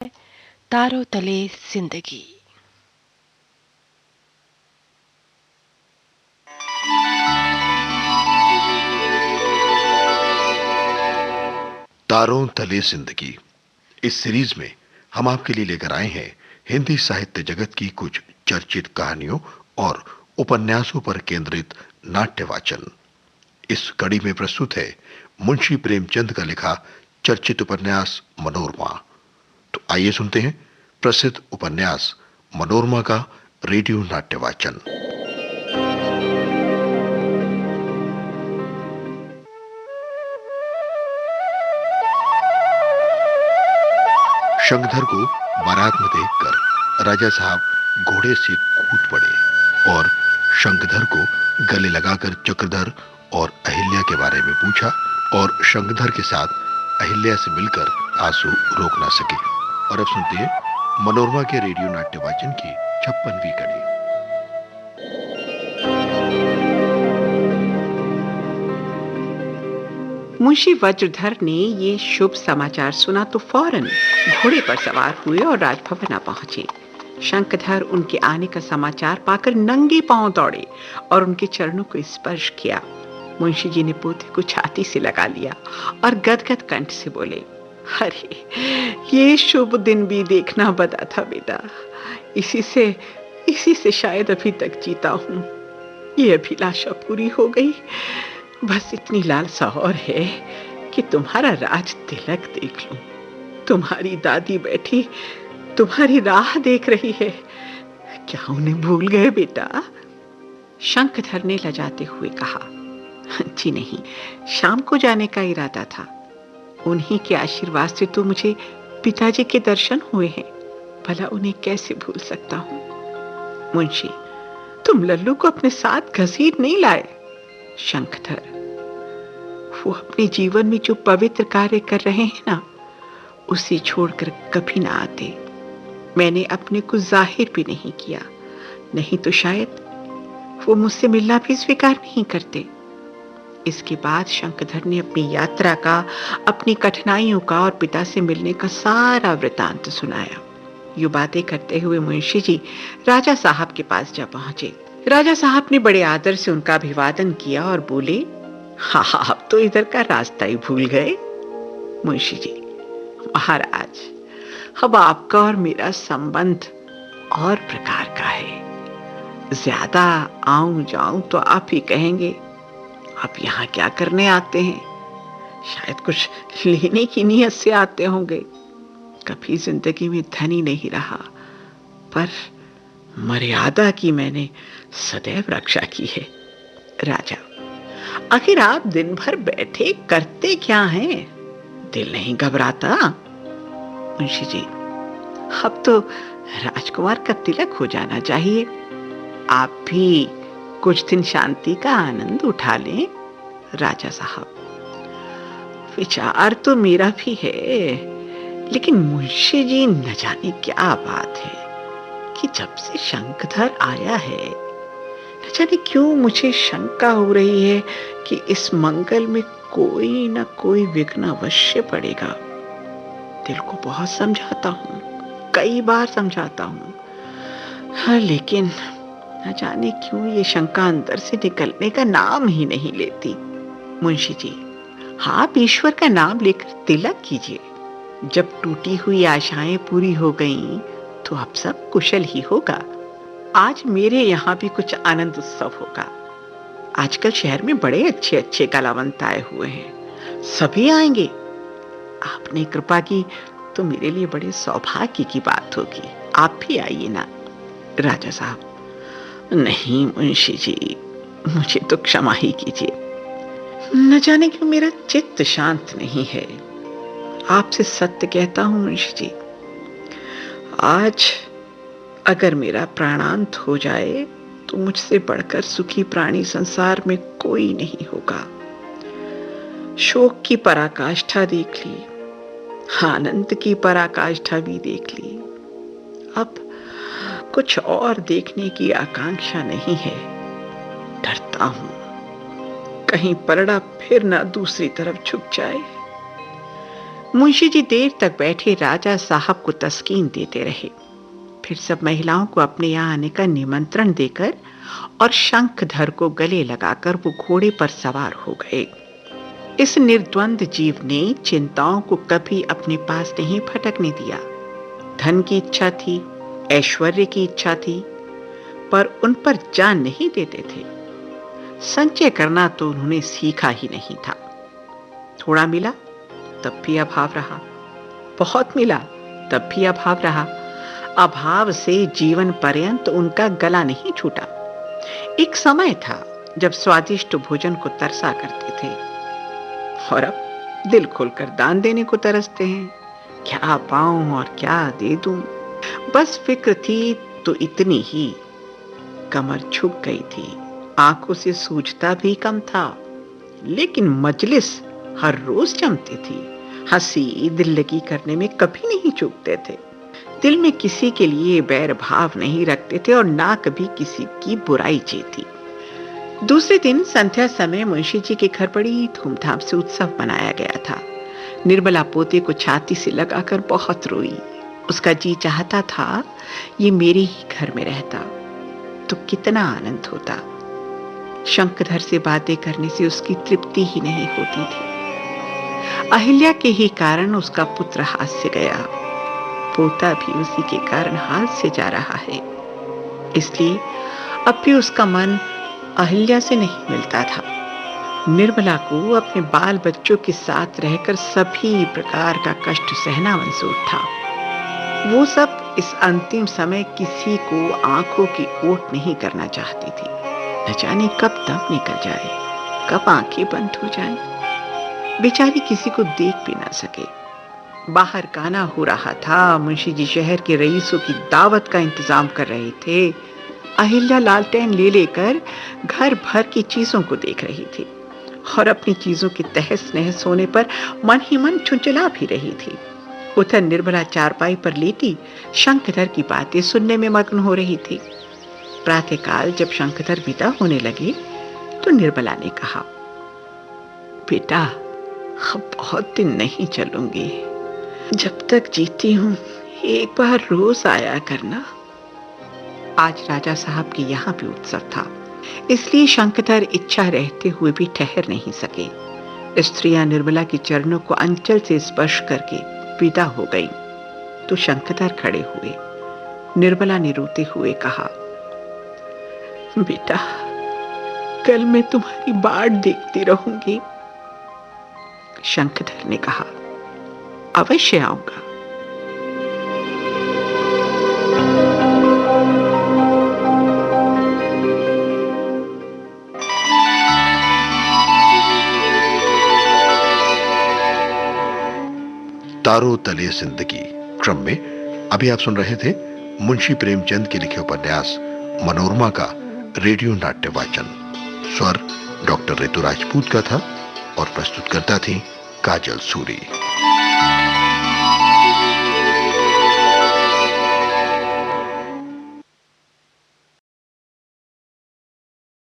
तारों तले जिंदगी। तारों तले जिंदगी। इस सीरीज में हम आपके लिए लेकर आए हैं हिंदी साहित्य जगत की कुछ चर्चित कहानियों और उपन्यासों पर केंद्रित नाट्य वाचन। इस कड़ी में प्रस्तुत है मुंशी प्रेमचंद का लिखा चर्चित उपन्यास मनोरमा। तो आइए सुनते हैं प्रसिद्ध उपन्यास मनोरमा का रेडियो नाट्य वाचन। शंखधर को बारात में देखकर राजा साहब घोड़े से कूद पड़े और शंखधर को गले लगाकर चक्रधर और अहिल्या के बारे में पूछा और शंखधर के साथ अहिल्या से मिलकर आंसू रोक ना सके। और अब सुनते हैं मनोरमा के रेडियो नाट्य वाचन की 56वीं कड़ी। मुंशी वज्रधर ने ये शुभ समाचार सुना तो फौरन घोड़े पर सवार हुए और राजभवन आ पहुंचे। शंखधर उनके आने का समाचार पाकर नंगे पांव दौड़े और उनके चरणों को स्पर्श किया। मुंशी जी ने पोते को छाती से लगा लिया और गदगद कंठ से बोले, अरे ये शुभ दिन भी देखना बता था बेटा। इसी से शायद अभी तक जीता हूं। ये अभिलाषा पूरी हो गई। बस इतनी लालसा और है कि तुम्हारा राज तिलक देख लूं। तुम्हारी दादी बैठी तुम्हारी राह देख रही है। क्या उन्हें भूल गए बेटा? शंखधर ने लजाते हुए कहा, जी नहीं, शाम को जाने का इरादा था। उन्हीं के आशीर्वाद से तो मुझे पिताजी के दर्शन हुए हैं। भला उन्हें कैसे भूल सकता हूं? मुंशी, तुम लल्लू को अपने साथ घसीट नहीं लाए? शंखधर, वो अपने जीवन में जो पवित्र कार्य कर रहे हैं ना, उसे छोड़कर कभी ना आते। मैंने अपने को जाहिर भी नहीं किया, नहीं तो शायद वो मुझसे मिलना भी स्वीकार नहीं करते। इसके बाद शंखधर ने अपनी यात्रा का, अपनी कठिनाइयों का और पिता से मिलने का सारा वृतांत सुनाया। यूं बातें करते हुए मुंशी जी राजा साहब के पास जा पहुंचे। राजा साहब ने बड़े आदर से उनका अभिवादन किया और बोले, हाँ, आप तो इधर का रास्ता ही भूल गए। मुंशी जी, महाराज, अब आपका और मेरा संबंध और प्रकार का है। ज्यादा आऊं जाऊं तो आप ही कहेंगे, आप यहाँ क्या करने आते हैं? शायद कुछ लेने की नीयत से आते होंगे। कभी जिंदगी में धनी नहीं रहा, पर मर्यादा की मैंने सदैव रक्षा की है। राजा, आखिर आप दिन भर बैठे करते क्या हैं? दिल नहीं घबराता? मुंशी जी, अब तो राजकुमार का तिलक हो जाना चाहिए। आप भी कुछ दिन शांति का आनंद उठा लें। राजा साहब, विचार तो मेरा भी है, लेकिन मुंशी जी, न जाने क्या बात है कि जब से शंखधर आया है, न जाने क्यों मुझे शंका हो रही है कि इस मंगल में कोई न कोई विघ्न अवश्य पड़ेगा। दिल को बहुत समझाता हूँ, कई बार समझाता हूँ, हाँ, लेकिन न जाने क्यों ये शंका अंदर से निकलने का नाम ही नहीं लेती। मुंशी जी, आप ईश्वर का नाम लेकर तिलक कीजिए। जब टूटी हुई आशाएं पूरी हो गईं, तो अब सब कुशल ही होगा। आज मेरे यहाँ भी कुछ आनंद उत्सव होगा। आजकल शहर में बड़े अच्छे अच्छे कलावंत आए हुए हैं, सभी आएंगे। आपने कृपा की तो मेरे लिए बड़े सौभाग्य की बात होगी। आप भी आइए ना। राजा साहब, नहीं मुंशी जी, मुझे तो क्षमा ही कीजिए। न जाने क्यों मेरा चित्त शांत नहीं है। आपसे सत्य कहता हूं मुंशी जी, आज अगर मेरा प्राणांत हो जाए तो मुझसे बढ़कर सुखी प्राणी संसार में कोई नहीं होगा। शोक की पराकाष्ठा देख ली, आनंद की पराकाष्ठा भी देख ली। अब कुछ और देखने की आकांक्षा नहीं है। डरता हूं कहीं परड़ा फिर ना दूसरी तरफ झुक जाए। मुंशी जी देर तक बैठे राजा साहब को तस्कीन देते रहे। फिर सब महिलाओं को अपने यहाँ आने का निमंत्रण देकर और शंखधर को गले लगाकर वो घोड़े पर सवार हो गए। इस निर्द्वंद जीव ने चिंताओं को कभी अपने पास नहीं फटकने दिया। धन की इच्छा थी, ऐश्वर्य की इच्छा थी, पर उन पर जान नहीं देते थे। संचय करना तो उन्होंने सीखा ही नहीं था। थोड़ा मिला तब भी अभाव रहा, बहुत मिला तब भी अभाव रहा। अभाव से जीवन पर्यंत उनका गला नहीं छूटा। एक समय था जब स्वादिष्ट भोजन को तरसा करते थे और अब दिल खोलकर दान देने को तरसते हैं। क्या पाऊं और क्या दे दूं, बस फिक्र थी तो इतनी ही। कमर झुक गई थी, आंखों से सूझता भी कम था, लेकिन मजलिस हर रोज जमती थी। हंसी दिल लगी करने में कभी नहीं चूकते थे। दिल में किसी के लिए बैर भाव नहीं रखते थे और ना कभी किसी की बुराई चेती। दूसरे दिन संध्या समय मुंशी जी के घर बड़ी धूमधाम से उत्सव मनाया गया था। निर्मला पोते को छाती से लगाकर बहुत रोई। उसका जी चाहता था ये मेरे ही घर में रहता तो कितना आनंद होता। शंखधर से बातें करने से उसकी तृप्ति ही नहीं होती थी। अहिल्या के ही कारण उसका पुत्र हाथ से गया, पोता भी उसी के कारण हाथ से जा रहा है। इसलिए अब भी उसका मन अहिल्या से नहीं मिलता था। निर्मला को अपने बाल बच्चों के साथ रहकर सभी प्रकार का कष्ट सहना मंजूर था। वो सब इस अंतिम समय किसी को आंखों की ओट नहीं करना चाहती थी। न जाने कब दम निकल जाए, कब आंखें बंद हो जाएं। बेचारी किसी को देख भी ना सके। बाहर गाना हो रहा था। मुंशी जी शहर के रईसों की दावत का इंतजाम कर रहे थे। अहिल्या लालटेन ले लेकर घर भर की चीजों को देख रही थी और अपनी चीजों की तहस नहस होने पर मन ही मन चुंचला भी रही थी। उधर निर्मला चारपाई पर लेटी शंखधर की बातें सुनने में मग्न हो रही थी। प्रातःकाल जब शंखधर विदा होने लगे तो निर्मला ने कहा, बेटा अब बहुत दिन नहीं चलूंगी। जब तक जीती हूं एक बार रोज आया करना। आज राजा साहब के यहाँ भी उत्सव था, इसलिए शंखधर इच्छा रहते हुए भी ठहर नहीं सके। स्त्रियां निर्मला के चरणों को अंचल से स्पर्श करके विदा हो गई तो शंखधर खड़े हुए। निर्मला ने रोते हुए कहा, बेटा कल मैं तुम्हारी बाट देखती रहूंगी। शंखधर ने कहा, अवश्य आऊंगा। तारों तले जिंदगी क्रम में अभी आप सुन रहे थे मुंशी प्रेमचंद के लिखे उपन्यास मनोरमा का रेडियो नाट्य वाचन। स्वर डॉक्टर ऋतु राजपूत का था और प्रस्तुतकर्ता थी काजल सूरी।